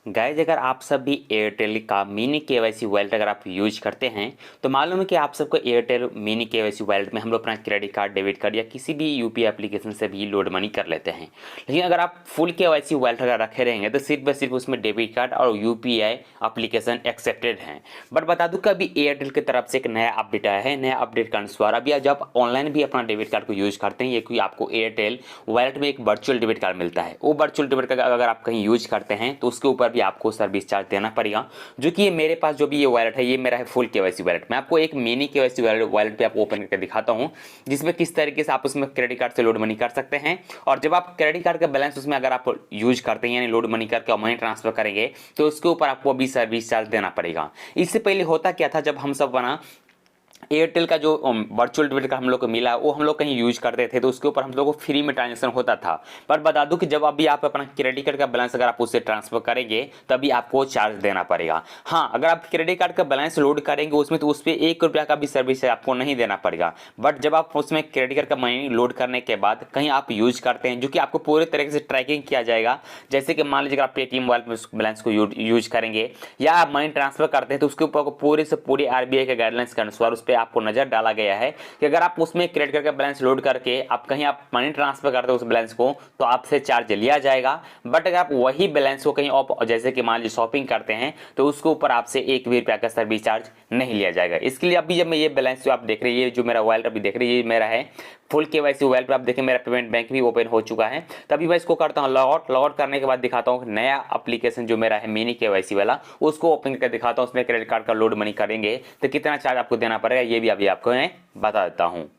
Guys, अगर आप सब भी एयरटेल का मिनी केवाईसी वॉलेट अगर आप यूज करते हैं तो मालूम है कि आप सबको एयरटेल मिनी केवाईसी वॉलेट में हम लोग अपना क्रेडिट कार्ड, डेबिट कार्ड या किसी भी यूपीआई एप्लीकेशन से भी लोड मनी कर लेते हैं। लेकिन अगर आप फुल केवाईसी वॉलेट अगर रखे रहेंगे तो सिर्फ व सिर्फ उसमें डेबिट कार्ड और यूपीआई एप्लीकेशन एक्सेप्टेड हैं। बट बता दूं कि अभी एयरटेल की तरफ से एक नया अपडेट आया है। नया अपडेट के अनुसार अभी जब ऑनलाइन भी अपना डेबिट कार्ड को यूज करते हैं, ये कि आपको एयरटेल वॉलेट में एक वर्चुअल डेबिट कार्ड मिलता है। वो वर्चुअल डेबिट कार्ड अगर आप कहीं यूज करते हैं तो उसके ऊपर भी आपको सर्विस चार्ज देना पड़ेगा। जो कि ये मेरे पास जो भी ये वॉलेट है, ये मेरा है फुल केवाईसी वॉलेट। मैं आपको एक मिनी केवाईसी वॉलेट पे आपको ओपन करके दिखाता हूं, जिसमें किस तरीके से आप उसमें क्रेडिट कार्ड से लोड मनी कर सकते हैं। और जब आप क्रेडिट कार्ड का बैलेंस उसमें अगर आप यूज करते हैं यानी लोड मनी करके मनी ट्रांसफर करेंगे तो उसके ऊपर आपको अभी सर्विस चार्ज देना पड़ेगा। इससे पहले होता क्या था, जब हम सब बना एयरटेल का जो वर्चुअल डेबिट कार्ड हम लोग को मिला वो हम लोग कहीं यूज करते थे तो उसके ऊपर हम लोग को फ्री में ट्रांजेक्शन होता था। पर बता दूं कि जब अभी आप अपना क्रेडिट कार्ड का बैलेंस अगर आप उससे ट्रांसफर करेंगे तभी आपको चार्ज देना पड़ेगा। हाँ, अगर आप क्रेडिट कार्ड का बैलेंस लोड करेंगे उसमें तो उस पर 1 रुपया का भी सर्विस आपको नहीं देना पड़ेगा। बट जब आप उसमें क्रेडिट कार्ड का मनी लोड करने के बाद कहीं आप यूज करते हैं, जो कि आपको पूरे तरीके से ट्रैकिंग किया जाएगा। जैसे कि मान लीजिए अगर आप पेटीएम वॉलेट में बैलेंस को यूज करेंगे या आप मनी ट्रांसफर करते हैं तो उसके ऊपर पूरे से पूरे आरबीआई के गाइडलाइंस के अनुसार उस पर आपको नजर डाला गया है कि अगर आप उसमें क्रेडिट कार्ड का बैलेंस लोड करके आप कहीं आप मनी ट्रांसफर करते हो उस बैलेंस को तो आपसे चार्ज लिया जाएगा। बट अगर आप वही बैलेंस को कहीं और जैसे कि मान लीजिए शॉपिंग करते हैं तो उसके ऊपर आपसे 1 भी रुपया का सर्विस चार्ज नहीं लिया जाएगा। इसके लिए अभी जब मैं ये बैलेंस जो आप देख रहे हैं, ये जो मेरा वॉलेट अभी देख रहे हैं, ये मेरा है फुल केवाईसी वॉलेट पर। आप देखें मेरा पेमेंट बैंक भी ओपन हो चुका है। तभी मैं इसको करता हूँ लॉग आउट करने के बाद दिखाता हूँ नया एप्लीकेशन जो मेरा है मिनी केवाईसी वाला, उसको ओपन करके दिखाता हूँ। उसमें क्रेडिट कार्ड का लोड मनी करेंगे तो कितना चार्ज आपको देना पड़ेगा ये भी अभी आपको मैं बता देता हूँ।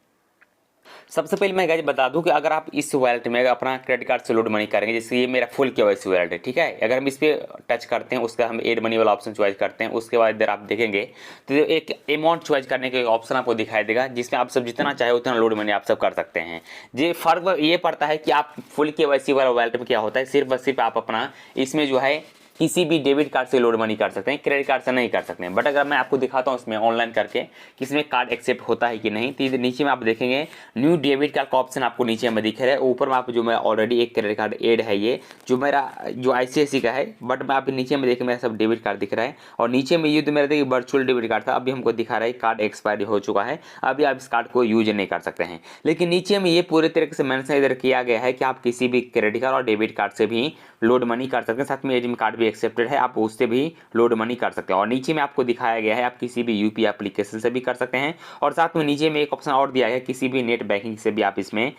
सबसे पहले मैं गाइस बता दूं कि अगर आप इस वॉलेट में अपना क्रेडिट कार्ड से लोड मनी करेंगे, जैसे ये मेरा फुल केवाईसी वॉलेट है, ठीक है। अगर हम इस पे टच करते हैं, उसका हम एड मनी वाला ऑप्शन चॉइस करते हैं, उसके बाद इधर आप देखेंगे तो एक अमाउंट चॉइस करने का ऑप्शन आपको दिखाई देगा, जिसमें आप सब जितना चाहे उतना लोड मनी आप सब कर सकते हैं। ये फर्क ये पड़ता है कि आप फुल केवाईसी वाला वॉलेट में क्या होता है, सिर्फ और सिर्फ आप अपना इसमें जो है किसी भी डेबिट कार्ड से लोड मनी कर सकते हैं, क्रेडिट कार्ड से नहीं कर सकते हैं। बट अगर मैं आपको दिखाता हूं इसमें ऑनलाइन करके कि इसमें कार्ड एक्सेप्ट होता है कि नहीं, तो इधर नीचे में आप देखेंगे न्यू डेबिट कार्ड का ऑप्शन आपको नीचे में दिख रहा है। ऊपर में आप जो मैं ऑलरेडी एक क्रेडिट कार्ड एड है, ये जो मेरा जो आईसीआईसी का है, बट मैं आप नीचे में देखें मेरा सब डेबिट कार्ड दिख रहा है। और नीचे में ये तो मेरा देखिए वर्चुअल डेबिट कार्ड था, अभी हमको दिखा रहा है कार्ड एक्सपायरी हो चुका है, अभी आप इस कार्ड को यूज नहीं कर सकते हैं। लेकिन नीचे में ये पूरे तरीके से मेंशन इधर किया गया है कि आप किसी भी क्रेडिट कार्ड और डेबिट कार्ड से भी लोड मनी कर सकते हैं। साथ में एटीएम कार्ड भी एक्सेप्टेड है, आप उससे भी लोड मनी कर सकते हैं। और नीचे में आपको दिखाया गया है आप किसी भी यूपीआई एप्लीकेशन से भी कर सकते हैं। और साथ में नीचे में एक ऑप्शन और दिया है, किसी भी नेट बैंकिंग से भी आप इसमें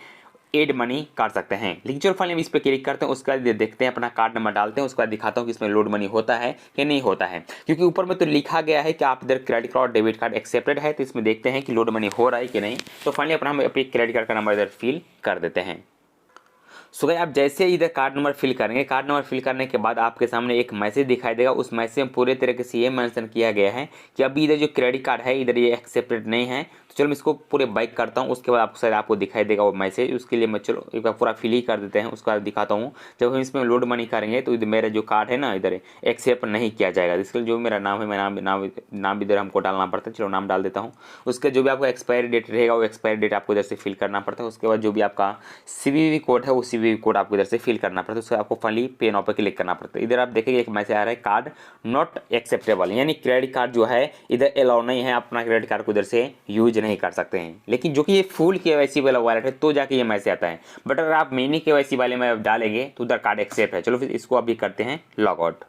एड मनी कर सकते हैं। लेकिन चलो फाइनली हम इस पर क्लिक करते हैं, उसके बाद देखते हैं, अपना कार्ड नंबर डालते हैं, उसके बाद दिखाता हूँ कि इसमें लोड मनी होता है कि नहीं होता है। क्योंकि ऊपर में तो लिखा गया है कि आप इधर क्रेडिट कार्ड और डेबिट कार्ड एक्सेप्टेड है, तो इसमें देखते हैं कि लोड मनी हो रहा है कि नहीं। तो फाइनली अपना हम अपने क्रेडिट कार्ड का नंबर इधर फिल कर देते हैं। सो गाइस, आप जैसे इधर कार्ड नंबर फिल करेंगे, कार्ड नंबर फिल करने के बाद आपके सामने एक मैसेज दिखाई देगा। उस मैसेज में पूरे तरीके से ये मेंशन किया गया है कि अभी इधर जो क्रेडिट कार्ड है इधर ये एक्सेप्टेड नहीं है। तो चलो मैं इसको पूरे बैक करता हूँ, उसके बाद आपको शायद आपको दिखाई देगा वो मैसेज। उसके लिए मैं चलो एक बार पूरा फिल ही कर देते हैं, उसके बाद दिखाता हूँ। जब हम इसमें लोड मनी करेंगे तो इधर मेरा जो कार्ड है ना इधर एक्सेप्ट नहीं किया जाएगा। इसके लिए जो मेरा नाम है, मैं नाम इधर हमको डालना पड़ता है। चलो नाम डाल देता हूँ। उसके जो भी आपको एक्सपायरी डेट रहेगा वो एक्सपायरी डेट आपको इधर से फिल करना पड़ता है। उसके बाद जो भी आपका सीवीवी कोड है वो सीवीवी कोड आपको इधर से फिल करना पड़ता है। उसको आपको फाइनली पे नाउ पर क्लिक करना पड़ता है। इधर आप देखेंगे एक मैसेज आ रहा है कार्ड नॉट एक्सेप्टेबल, यानी क्रेडिट कार्ड जो है इधर अलाउ नहीं है, अपना क्रेडिट कार्ड को इधर से यूज नहीं कर सकते हैं। लेकिन जो कि ये फुल केवाईसी वाला वॉलेट है तो जाके ये मैसेज आता है। बट अगर आप मिनी केवाईसी वाले में डालेंगे तो उधर कार्ड एक्सेप्ट है। चलो फिर इसको अभी करते हैं log out.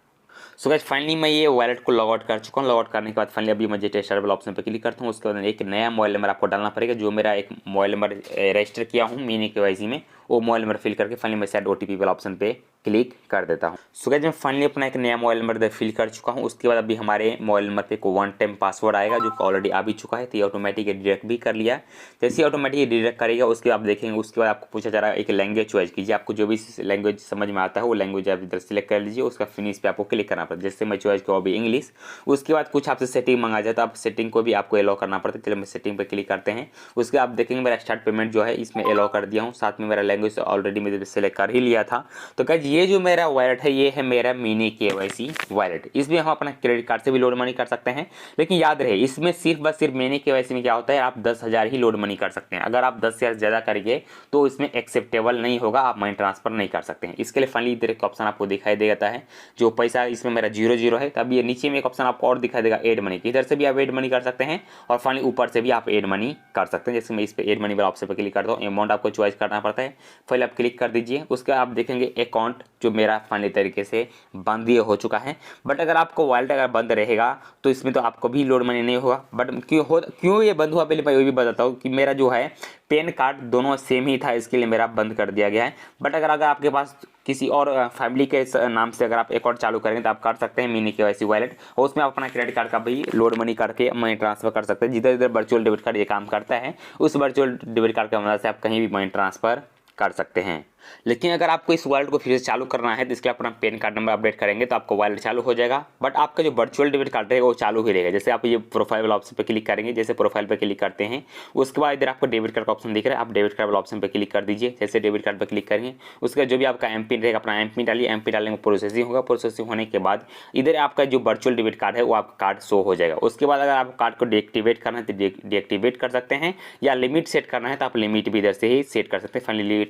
So guys finally मैं ये वॉलेट को लॉग आउट कर चुका हूँ। लॉग आउट करने के बाद फाइनली अभी मैं जी टेस्ट वाला ऑप्शन पर क्लिक करता हूँ। उसके बाद एक नया मोबाइल नंबर आपको डालना पड़ेगा, जो मेरा एक मोबाइल नंबर रजिस्टर किया हूँ मिनी केवाईसी में, वो मोबाइल नंबर फिल करके फाइनली मैं शायद ओटीपी वाला ऑप्शन पे क्लिक कर देता हूँ। सो गाइस मैं फाइनली अपना एक नया मोबाइल नंबर फिल कर चुका हूँ। उसके बाद अभी हमारे मोबाइल नंबर पे को 1 टाइम पासवर्ड आएगा, जो ऑलरेडी आ भी चुका है, तो ये ऑटोमेटिक डिडक्ट भी कर लिया। जैसे ही ऑटोमेटिक डिडक्ट करेगा उसके बाद आप देखेंगे, उसके बाद आपको पूछा जा रहा है एक लैंग्वेज चॉइस कीजिए। आपको जो भी लैंग्वेज समझ में आता है वो लैंग्वेज आप इधर सेलेक्ट कर लीजिए। उसका फिनिश पे आपको क्लिक करना पड़ता है। जैसे मैं चॉइस किया अभी इंग्लिश। उसके बाद कुछ आपसे सेटिंग मांगा जाता है, आप सेटिंग को भी आपको अलाउ करना पड़ता है। चलिए मैं सेटिंग पर क्लिक करते हैं। उसके आप देखेंगे मेरा स्टार्ट पेमेंट जो है इसमें अलाउ कर दिया हूँ। साथ में मेरा लैंग्वेज ऑलरेडी मेरे सेलेक्ट कर ही लिया था। तो गाइस ये जो मेरा वॉलेट है ये है मेरा मिनी केवाईसी वॉलेट। इसमें हम अपना क्रेडिट कार्ड से भी लोड मनी कर सकते हैं, लेकिन याद रहे इसमें सिर्फ बस सिर्फ मिनी केवाईसी में क्या होता है, आप 10,000 ही लोड मनी कर सकते हैं। अगर आप 10,000 से ज़्यादा करेंगे तो इसमें एक्सेप्टेबल नहीं होगा, आप मनी ट्रांसफर नहीं कर सकते हैं। इसके लिए फाइनली इधर एक ऑप्शन आपको दिखाई देता है जो पैसा इसमें मेरा 0 है, तब ये नीचे में एक ऑप्शन आपको और दिखाई देगा एड मनी, इधर से भी आप एड मनी कर सकते हैं और फाइनली ऊपर से भी आप एड मनी कर सकते हैं। जैसे मैं इस पर एड मनी वाला ऑप्शन पर क्लिक करता हूँ, अमाउंट आपको चॉइस करना पड़ता है, फाइल आप क्लिक कर दीजिए। उसके आप देखेंगे अकाउंट जो मेरा फाइनली तरीके से बंद ये हो चुका है। बट अगर आपको वॉलेट अगर बंद रहेगा तो इसमें तो आपको भी लोड मनी नहीं होगा। बट क्यों ये बंद हुआ पहले मैं ये भी बताता हूँ कि मेरा जो है पैन कार्ड दोनों सेम ही था, इसके लिए मेरा बंद कर दिया गया है। बट अगर आपके पास किसी और फैमिली के नाम से अगर आप अकाउंट चालू करेंगे तो आप कर सकते हैं मिनी केवाईसी वॉलेट, और उसमें आप अपना क्रेडिट कार्ड का भी लोड मनी करके मनी ट्रांसफर कर सकते हैं। जिधर जिधर वर्चुअल डेबिट कार्ड ये काम करता है उस वर्चुअल डेबिट कार्ड की मदद से आप कहीं भी मनी ट्रांसफर कर सकते हैं। लेकिन अगर आपको इस वॉलेट को फिर से चालू करना है तो इसके लिए अपना पैन कार्ड नंबर अपडेट करेंगे तो आपको वॉलेट चालू हो जाएगा। बट आपका जो वर्चुअल डेबिट कार्ड रहेगा वो चालू ही रहेगा। जैसे आप ये प्रोफाइल वाला ऑप्शन पे क्लिक करेंगे, जैसे प्रोफाइल पे क्लिक करते हैं उसके बाद इधर आपको डेबिट कार्ड का ऑप्शन दिख रहा है, आप डेबिट कार्ड वाला ऑप्शन पे क्लिक कर दीजिए। जैसे डेबिट कार्ड पर क्लिक करेंगे उसका जो भी आपका एम पिन रहेगा अपना एम पिन डालिए, एम पिन डालने में प्रोसेसिंग होगा। प्रोसेसिंग होने के बाद इधर आपका जो वर्चुअल डेबिट कार्ड है वो आपका कार्ड शो हो जाएगा। उसके बाद अगर आप कार्ड को डीएक्टिवेट करना है तो डीएक्टिवेट कर सकते हैं, या लिमिट सेट करना है तो आप लिमिट भी इधर से ही सेट कर सकते हैं। फाइनली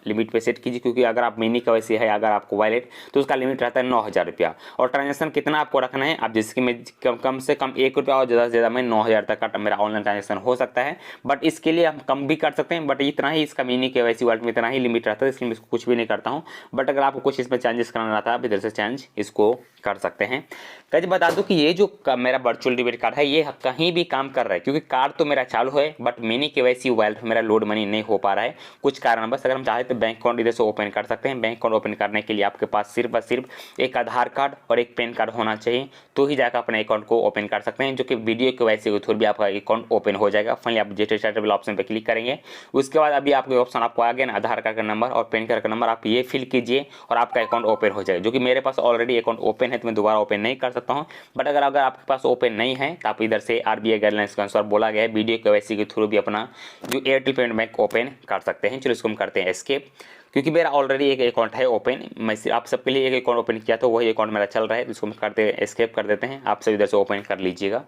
लिमिट पे सेट कीजिए, क्योंकि अगर आप मिनी केवाईसी है अगर आपको वॉलेट तो उसका लिमिट रहता है 9,000 रुपया, और ट्रांजेक्शन कितना आपको रखना है आप जैसे कि मैं कम से कम 1 रुपया और ज़्यादा से ज़्यादा मैं 9,000 तक का मेरा ऑनलाइन ट्रांजेक्शन हो सकता है। बट इसके लिए हम कम भी कर सकते हैं, बट इतना ही इसका मिनी केवाईसी वॉलेट में इतना ही लिमिट रहता है, इसलिए मैं इसको कुछ भी नहीं करता हूँ। बट अगर आपको कुछ इसमें चेंजेस करना रहता है आप इधर से चेंज इसको कर सकते हैं। कैसे बता दूं कि ये जो मेरा वर्चुअल डेबिट कार्ड है ये कहीं भी काम कर रहा है, क्योंकि कार्ड तो मेरा चालू है बट मिनी केवाईसी वॉलेट मेरा लोड मनी नहीं हो पा रहा है कुछ कारण बस। अगर हम चाहे तो बैंक अकाउंट इधर से ओपन कर सकते हैं। बैंक अकाउंट ओपन करने के लिए आपके पास सिर्फ और सिर्फ एक आधार कार्ड और एक पैन कार्ड होना चाहिए, तो ही जाकर अपने अकाउंट को ओपन कर सकते हैं, जो कि वीडियो केवाईसी के थ्रू भी आपका अकाउंट ओपन हो जाएगा। फाइनली आप रजिस्टर स्टार्ट ऑप्शन पर क्लिक करेंगे, उसके बाद अभी आपके ऑप्शन आपको आ गया ना, आधार कार्ड का नंबर और पैन कार्ड का नंबर, आप ये फिल कीजिए और आपका अकाउंट ओपन हो जाएगा। जो कि मेरे पास ऑलरेडी अकाउंट ओपन है तो मैं दोबारा ओपन नहीं कर सकता हूँ। बट अगर आपके पास ओपन नहीं है तो आप इधर से आरबीआई गाइडलाइंस के अनुसार बोला गया है वीडियो केवाईसी के थ्रू भी अपना जो एयरटेल पेमेंट बैंक ओपन कर सकते हैं। चलो इसको हम करते हैं एस्केप, क्योंकि मेरा ऑलरेडी एक अकाउंट है ओपन, मैं आप सबके लिए एक अकाउंट ओपन किया तो वही अकाउंट मेरा चल रहा है। इसको हम करते हैं एस्केप कर देते हैं, आप सब इधर से ओपन कर लीजिएगा।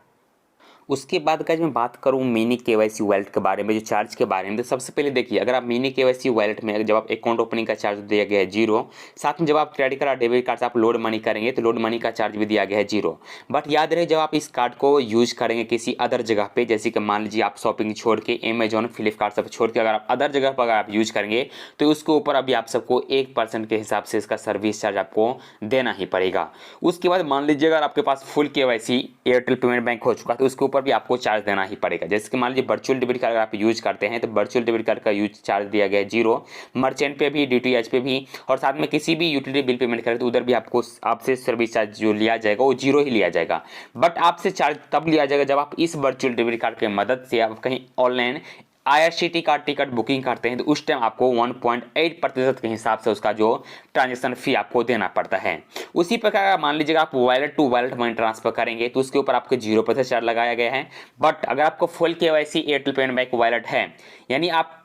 उसके बाद का मैं बात करूँ मिनी केवाईसी वॉलेट के बारे में, जो चार्ज के बारे में, तो सबसे पहले देखिए अगर आप मिनी केवाईसी वॉलेट में जब आप अकाउंट ओपनिंग का चार्ज दिया गया है 0, साथ में जब आप क्रेडिट कार्ड डेबिट कार्ड से आप लोड मनी करेंगे तो लोड मनी का चार्ज भी दिया गया है 0। बट याद रहे जब आप इस कार्ड को यूज करेंगे किसी अदर जगह पे, जैसे कि मान लीजिए आप शॉपिंग छोड़ के अमेजॉन फ्लिपकार्ट सब छोड़ के अगर आप अदर जगह पर अगर आप यूज करेंगे तो उसके ऊपर अभी आप सबको 1% के हिसाब से इसका सर्विस चार्ज आपको देना ही पड़ेगा। उसके बाद मान लीजिए अगर आपके पास full KYC Airtel payment bank हो चुका है तो उसके ऊपर भी आपको चार्ज देना ही पड़ेगा। जैसे कि मान लीजिए वर्चुअल डेबिट कार्ड अगर आप यूज करते हैं तो वर्चुअल डेबिट कार्ड का यूज चार्ज दिया गया है 0, मर्चेंट पे भी, डीटीएच पे भी, और साथ में किसी भी यूटिलिटी बिल पेमेंट करें तो उधर भी आपको आपसे सर्विस चार्ज जो लिया जाएगा वो 0 ही लिया जाएगा। बट आपसे चार्ज तब लिया जाएगा जब आप इस वर्चुअल डेबिट कार्ड की मदद से आप कहीं ऑनलाइन IRCTC का टिकट बुकिंग करते हैं तो उस टाइम आपको 1.8% के हिसाब से उसका जो ट्रांजेक्शन फी आपको देना पड़ता है। उसी प्रकार मान लीजिएगा आप wallet to wallet money transfer करेंगे तो उसके ऊपर आपको 0% चार्ज लगाया गया है। बट अगर आपको full KYC Airtel payment bank wallet है, यानी आप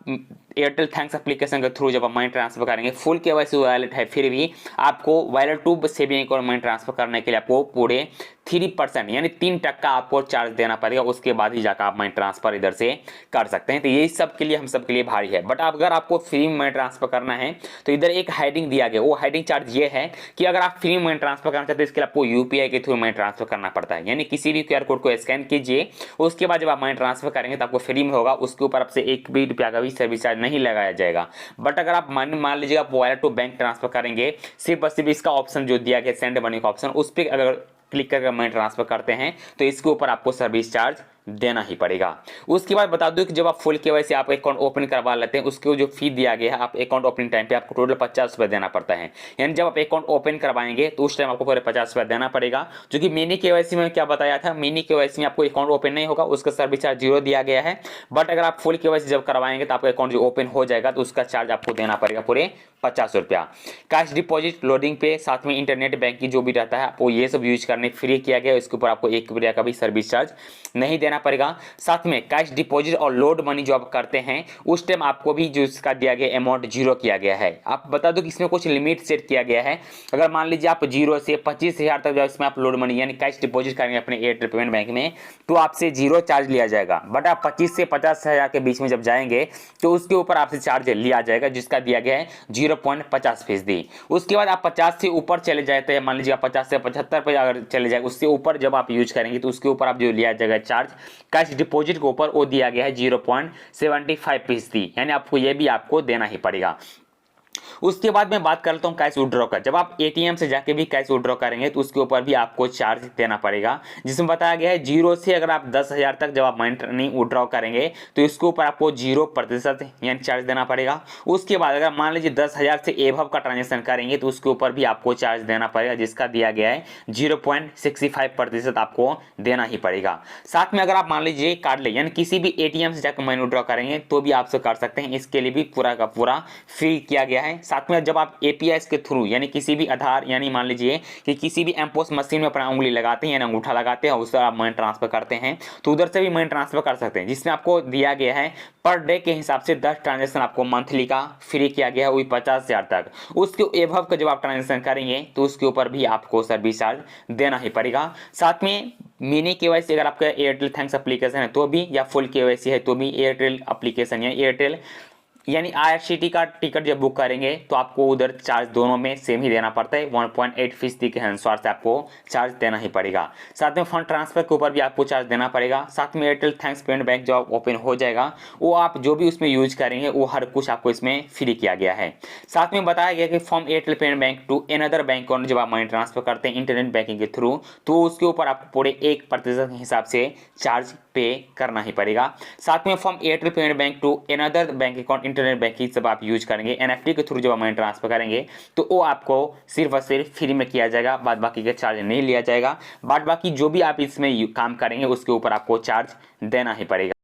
एयरटेल थैंक्स एप्लीकेशन के थ्रू जब आप मनी ट्रांसफर करेंगे फुल केवाईसी वॉलेट है, फिर भी आपको wallet to saving account money transfer करने के लिए आपको पूरे 3% यानी 3% आपको चार्ज देना पड़ेगा। उसके बाद ही जाकर आप मनी ट्रांसफर इधर से कर सकते हैं। तो ये सब के लिए हम सब के लिए भारी है। बट अगर आपको फ्री में मनी ट्रांसफर करना है तो इधर एक हेडिंग दिया गया, वो हेडिंग चार्ज ये है कि अगर आप फ्री में मनी ट्रांसफर करना चाहते हैं इसके लिए आपको यूपीआई के थ्रू मनी ट्रांसफर करना पड़ता है। यानी किसी भी QR कोड को स्कैन कीजिए, उसके बाद जब आप मनी ट्रांसफर करेंगे तो आपको फ्री में होगा, उसके ऊपर आपसे 1 भी रुपया का भी सर्विस चार्ज नहीं लगाया जाएगा। बट अगर आप मान लीजिए आप वॉलेट टू बैंक ट्रांसफर करेंगे, सिर्फ और सिर्फ इसका ऑप्शन जो दिया गया सेंड मनी का ऑप्शन, उस पर अगर क्लिक करके मनी ट्रांसफर करते हैं तो इसके ऊपर आपको सर्विस चार्ज देना ही पड़ेगा। उसके बाद बता दूं कि जब आप फुल केवाईसी आप अकाउंट ओपन करवा लेते हैं उसके जो फी दिया गया है आप अकाउंट ओपनिंग टाइम पे आपको टोटल 50 रुपये देना पड़ता है। यानी जब आप अकाउंट ओपन करवाएंगे तो उस टाइम आपको पूरे 50 रुपये देना पड़ेगा। जो कि मिनी केवाईसी में क्या बताया था, मिनी केवाईसी में आपको अकाउंट ओपन नहीं होगा, उसका सर्विस चार्ज 0 दिया गया है। बट अगर आप फुल केवाईसी जब करवाएंगे तो आपका अकाउंट जो ओपन हो जाएगा तो उसका चार्ज आपको देना पड़ेगा पूरे 50 रुपया। कैश डिपॉजिट, लोडिंग पे, साथ में इंटरनेट बैंकिंग जो भी रहता है आपको ये सब यूज करने फ्री किया गया, इसके ऊपर आपको 1 रुपया का भी सर्विस चार्ज नहीं देना देना पड़ेगा। साथ में कैश डिपॉजिट और लोड मनी जो आप करते हैं उस टाइम आपको भी जो इसका दिया गया अमाउंट जीरो किया गया है। आप बता दो कि इसमें कुछ लिमिट सेट किया गया है। अगर मान लीजिए आप 0 से 25,000 तक जब इसमें आप लोड मनी यानी कैश डिपॉजिट करेंगे अपने एयरटेल पेमेंट बैंक में तो आपसे जीरो चार्ज लिया जाएगा। बट आप 25 से 50,000 के बीच में जब जाएंगे तो उसके ऊपर आपसे चार्ज लिया जाएगा जिसका दिया गया है 0.50%। उसके बाद आप 50 से ऊपर चले जाते हैं, मान लीजिए आप 50 से 75 पे अगर चले जाए उससे ऊपर जब आप यूज करेंगे तो उसके ऊपर आप जो लिया जाएगा चार्ज कैश डिपॉजिट के ऊपर वो दिया गया है 0.75%, यानी आपको ये भी आपको देना ही पड़ेगा। उसके बाद मैं बात करता हूं कैश विड्रॉ का। जब आप एटीएम से जाके भी कैश विड्रॉ करेंगे तो उसके ऊपर भी आपको चार्ज देना पड़ेगा, जिसमें बताया गया है 0 से अगर आप 10,000 तक जब आप मनी विड्रॉ करेंगे तो इसके ऊपर आपको 0% यानी चार्ज देना पड़ेगा। उसके बाद अगर मान लीजिए 10,000 से एबव का ट्रांजेक्शन करेंगे तो उसके ऊपर भी आपको चार्ज देना पड़ेगा जिसका दिया गया है 0.65% आपको देना ही पड़ेगा। साथ में अगर आप मान लीजिए कार्ड ले यानी किसी भी एटीएम से जाकर मनी विड्रॉ करेंगे तो भी आपसे कर सकते हैं, इसके लिए भी पूरा का पूरा फ्री किया गया है। साथ में जब आप एपीआई के थ्रू यानी किसी भी आधार यानी मान लीजिए कि किसी भी एमपोस मशीन में अपना उंगली लगाते हैं यानी अंगूठा लगाते हैं उससे आप मनी ट्रांसफर करते हैं तो उधर से भी मनी ट्रांसफर कर सकते हैं, जिसमें आपको दिया गया है पर डे के हिसाब से 10 ट्रांजेक्शन आपको मंथली का फ्री किया गया है वही 50,000 तक। उसके एबव का जब आप ट्रांजेक्शन करेंगे तो उसके ऊपर भी आपको सर्विस चार्ज देना ही पड़ेगा। साथ में मिनी केवाईसी अगर आपका एयरटेल थैंक्स एप्लीकेशन है तो भी या फुल केवाईसी है तो भी एयरटेल एप्लीकेशन या एयरटेल यानी आईआरसीटी का टिकट जब बुक करेंगे तो आपको उधर चार्ज दोनों में सेम ही देना पड़ता है। 1.8% के अनुसार से आपको चार्ज देना ही पड़ेगा। साथ में फंड ट्रांसफर के ऊपर भी आपको चार्ज देना पड़ेगा। साथ में एयरटेल थैंक्स पेमेंट बैंक जो ओपन हो जाएगा वो आप जो भी उसमें यूज करेंगे वो हर कुछ आपको इसमें फ्री किया गया है। साथ में बताया गया कि from Airtel payment bank to another bank account जब आप मनी ट्रांसफर करते हैं इंटरनेट बैंकिंग के थ्रू तो उसके ऊपर आपको पूरे 1% के हिसाब से चार्ज पे करना ही पड़ेगा। साथ में from Airtel payment bank to another bank account internet banking जब आप यूज करेंगे एनएफटी के थ्रू जब आप मनी ट्रांसफर करेंगे तो वो आपको सिर्फ और सिर्फ फ्री में किया जाएगा, बाद बाकी का चार्ज नहीं लिया जाएगा। बाद बाकी जो भी आप इसमें काम करेंगे उसके ऊपर आपको चार्ज देना ही पड़ेगा।